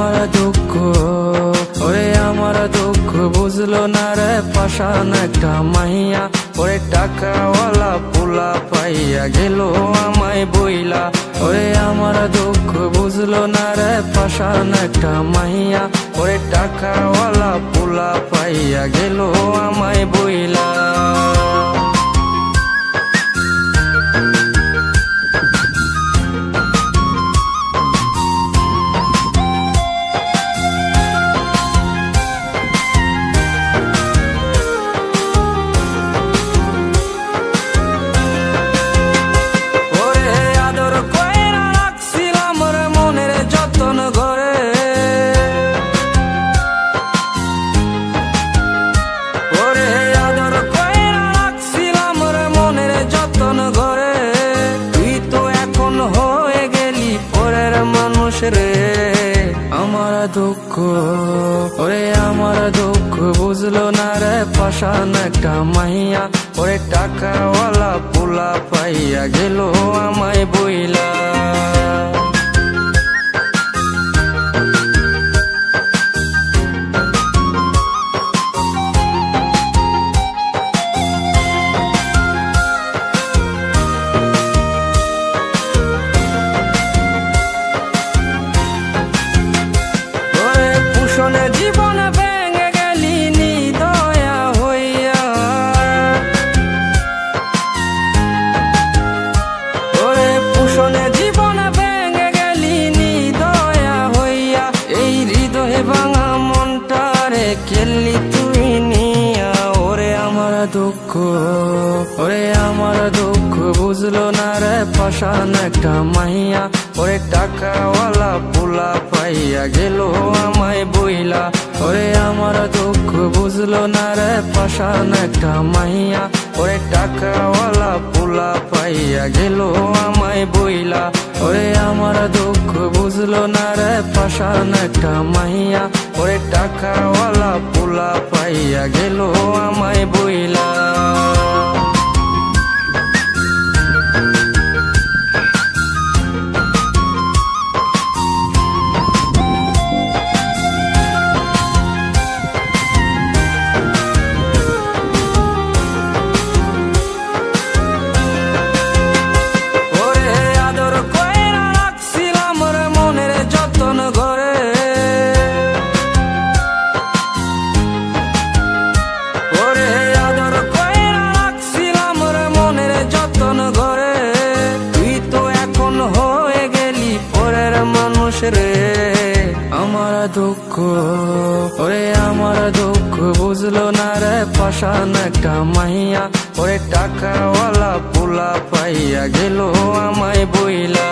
আমার দুঃখ, ওরে আমার দুঃখ বুঝলো না রে পাষাণ একটা মাইয়া। ওরে টাকাওয়ালা পোলা পাইয়া গেল আমায় বইলা। ওরে আমার দুঃখ বুঝলো না রে পাষাণ একটা মাইয়া। ওরে টাকাওয়ালা পোলা পাইয়া গেল আমায় বইলা। রে আমার দুঃখ, ওরে আমার দুঃখ বুঝলো না রে পাষাণ একটা মাইয়া। ওরে টাকাওয়ালা পোলা পাইয়া গেল আমায় বইলা। জীবন ভেঙে গেলি নিদয়া হইয়া। ওরে পুষণে জীবন ভেঙে গেলি নিদয়া হইয়া। এই হৃদয়ে ভাঙা মনটারে খেললি তুই নিয়া। ওরে আমার দুঃখ, ওরে আমার দুঃখ বুঝলো না রে পাষাণ একটা মাইয়া। ওরে টাকাওয়ালা পোলা পাইয়া গেল আমায় বইলা। ওরে আমার দুঃখ বুঝলো না রে পাষাণ একটা মাইয়া। ওরে টাকাওয়ালা পোলা পাইয়া গেল আমায় বইলা। ওরে আমার দুঃখ বুঝলো না রে পাষাণ একটা মাইয়া। ওরে টাকাওয়ালা পোলা পাইয়া গেল আমায় বইলা। রে আমার দুঃখ, ওরে আমার দুঃখ বুঝলো না রে পাষাণ একটা মাইয়া। ওরে টাকাওয়ালা পোলা পাইয়া গেল আমায় বইলা।